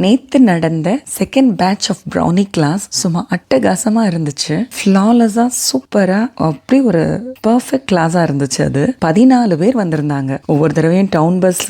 நேத்து நடந்த second batch of brownie class சும்மா அட்டகாசமா இருந்துச்சு. ஃப்ளாலஸா சூப்பரா அப்படி ஒரு பெர்ஃபெக்ட் கிளாஸா இருந்துச்சு. அது 14 பேர் வந்திருந்தாங்க. ஒவ்வொரு தடவையும் டவுன் பஸ்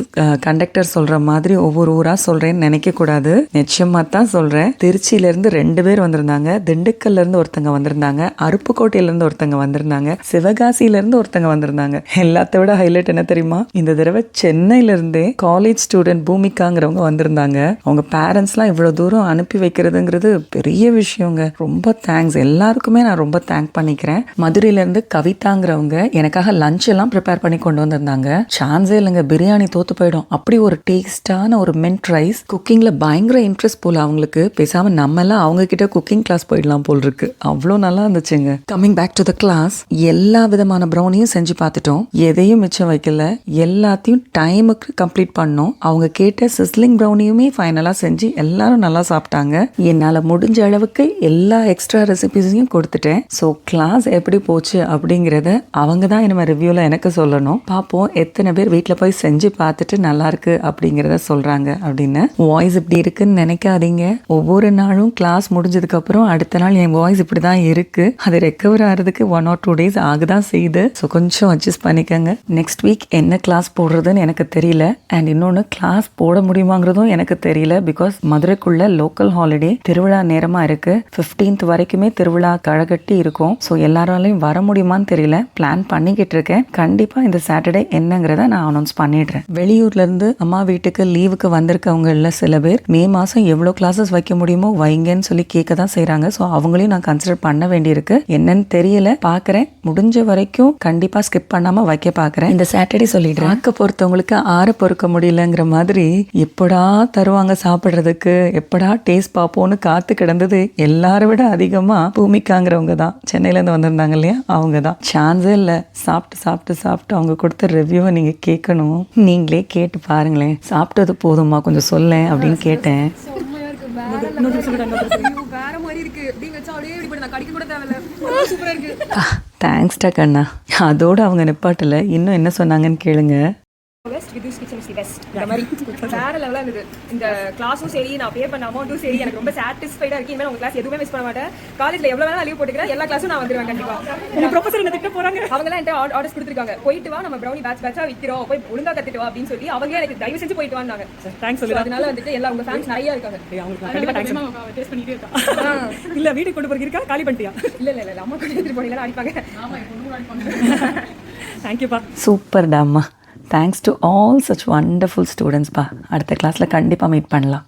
கண்டக்டர் சொல்ற மாதிரி ஒவ்வொரு ஊரா சொல்றேன்னு நினைக்க கூடாது. நிச்சயமா தான் சொல்றேன். திருச்சியில இருந்து 2 பேர் வந்திருந்தாங்க, திண்டுக்கல்ல இருந்து ஒருத்தங்க வந்திருந்தாங்க, அருப்புக்கோட்டையில இருந்து ஒருத்தங்க வந்திருந்தாங்க, சிவகாசியில இருந்து ஒருத்தங்க வந்திருந்தாங்க. எல்லாத்த விட ஹைலைட் என்ன தெரியுமா? இந்த தடவை சென்னையில இருந்தே காலேஜ் ஸ்டூடெண்ட் பூமிகாங்கிறவங்க வந்திருந்தாங்க. அவங்க பேரண்ட்ஸ்லாம் இவ்வளவு தூரம் அனுப்பி வைக்கிறதுங்கிறது பெரிய விஷயங்க. ரொம்ப தேங்க்ஸ் எல்லாருக்குமே. நான் ரொம்ப தேங்க் பண்ணிக்கிறேன். மதுரையில இருந்து கவிதாங்கிறவங்க எனக்காக லஞ்ச் எல்லாம் ப்ரிப்பேர் பண்ணி கொண்டு வந்திருந்தாங்க. சான்ஸே இல்லைங்க, பிரியாணி தோத்து போயிடும். அப்படி ஒரு டேஸ்டான ஒரு மின்ட் ரைஸ். குக்கிங்ல பயங்கர இன்ட்ரெஸ்ட் போல அவங்களுக்கு. பேசாம நம்ம எல்லாம் அவங்க கிட்ட குக்கிங் கிளாஸ் போயிடலாம் போல் இருக்கு. அவ்வளோ நல்லா இருந்துச்சுங்க. Coming back to the class, எல்லா விதமான ப்ரௌனியும் செஞ்சு பார்த்துட்டோம். எதையும் மிச்சம் வைக்கல. எல்லாத்தையும் டைமுக்கு கம்ப்ளீட் பண்ணோம். அவங்க கேட்ட சிஸ்லிங் ப்ரௌனியுமே ஃபைனலா செஞ்சு எல்லாரும் நல்லா சாப்பிட்டாங்க. என்னால முடிஞ்ச அளவுக்கு எல்லா எக்ஸ்ட்ரா ரெசிபிஸையும் கொடுத்துட்டேன். ஸோ கிளாஸ் எப்படி போச்சு அப்படிங்கிறத அவங்க தான் நம்ம ரிவ்யூல எனக்கு சொல்லணும். பார்ப்போம் எத்தனை பேர் வீட்டில் போய் செஞ்சு பார்த்துட்டு நல்லா இருக்கு அப்படிங்கிறத சொல்றாங்க அப்படின்னு. வாய்ஸ் இப்படி இருக்குன்னு நினைக்காதீங்க. ஒவ்வொரு நாளும் கிளாஸ் முடிஞ்சதுக்கு அப்புறம் அடுத்த நாள் என் வாய்ஸ் இப்படிதான் இருக்கு. அது ரெக்கவர் ஆகிறதுக்கு 1 or 2 days ஆகுதான் செய்யுது. ஸோ கொஞ்சம் அட்ஜஸ்ட் பண்ணிக்கங்க. நெக்ஸ்ட் வீக் என்ன கிளாஸ் போடுறதுன்னு எனக்கு தெரியல. அண்ட் இன்னொன்று, கிளாஸ் போட முடியுமாங்கிறதும் எனக்கு தெரியல. பிகாஸ் மதுரைக்குள்ள லோக்கல் ஹாலிடே திருவிழா நேரமா இருக்கு. 15th வரைக்குமே திருவிழா கழகட்டி இருக்கும். ஸோ எல்லாராலையும் வர முடியுமான்னு தெரியல. பிளான் பண்ணிக்கிட்டு இருக்கேன். கண்டிப்பா இந்த சாட்டர்டே என்னங்கிறத நான் அனௌன்ஸ் பண்ணிடுறேன். வெளியூர்ல இருந்து அம்மா வீட்டுக்கு லீவுக்கு வந்திருக்கவங்கள சில பேர் மே மாசம் எவ்வளவு கிளாஸஸ் வைக்க முடியுமோ வைங்கன்னு சொல்லி கேட்க தான் செய்யறாங்க. ஸோ அவங்களையும் நான் கன்சிடர் பண்ண வேண்டியிருக்கு. என்னன்னு தெரியல, பாக்குறேன். முடிஞ்ச வரைக்கும் கண்டிப்பா ஸ்கிப் பண்ணாம வைக்க பாக்குறேன். இந்த சாட்டர்டே சொல்லிடுறேன். ஆக்க பொறுத்தவங்களுக்கு ஆற பொறுக்க முடியலங்கிற மாதிரி எப்படா தருவாங்க சாப்பிடுறதுக்கு, எப்படா டேஸ்ட் பார்ப்போம்னு காத்து கிடந்தது எல்லாரை விட அதிகமா பூமிக்காங்கிறவங்க தான். சென்னையில இருந்து வந்திருந்தாங்க இல்லையா, அவங்க தான். சான்ஸே இல்லை. சாப்பிட்டு சாப்பிட்டு சாப்பிட்டு அவங்க கொடுத்த ரிவ்யூவை நீங்க கேட்கணும். நீங்களே கேட்டு பாருங்களேன். சாப்பிட்டது போதுமா கொஞ்சம் சொல்ல அப்படின்னு கேட்டேன். தேங்க்ஸ்டா கண்ணா. அதோட அவங்க நிப்பாட்டல. இன்னும் என்ன சொன்னாங்கன்னு கேளுங்க. வேற லெவலா இருந்தது. இந்த கிளாஸும் சரி, நான் பே பண்ண அமௌண்ட்டும் சரி, எனக்கு ரொம்ப சாட்டிஸ்ஃபைடா இருக்கு. இனிமேல் உங்க கிளாஸ் எதுவுமே மிஸ் பண்ண மாட்டேன். காலேஜ்ல எவ்வளவு வேணா லீவ் போட்டுக்கிறேன், எல்லா கிளாஸும் நான் வந்துருவேன் கண்டிப்பா. உங்க ப்ரொஃபசர் என்ன திட்ட போறாங்க. அவங்க எல்லாம் என்கிட்ட ஆர்டர்ஸ் கொடுத்துருக்காங்க. போயிட்டு வா, நம்ம ப்ரௌனி பேட்ச் பேட்சா விக்கிறோம், போய் ஒழுங்கா கத்துட்டு வா அப்படின்னு சொல்லி அவங்க எனக்கு தயவு செஞ்சு போயிட்டு வாங்க. தேங்க்ஸ் சொல்லி அதனால வந்துட்டு எல்லா உங்க ஃபேன்ஸ் நிறைய இருக்காங்க. அவங்களுக்கு கண்டிப்பா தேங்க்ஸ். டேஸ்ட் பண்ணிட்டே இருக்கா இல்ல வீட்டுக்கு கொண்டு போறீங்க இருக்கா காலி பண்ணிட்டியா? இல்ல இல்ல இல்ல அம்மா கொண்டு எடுத்துட்டு போனீங்களா அடிப்பாங்க. ஆமா பொண்ணு அடிப்பாங்க. தேங்க் யூ பா. சூப்பர் டாமா. Thanks to all such wonderful students பா. அடுத்த கிளாஸ்ல கண்டிப்பா மீட் பண்ணலாம்.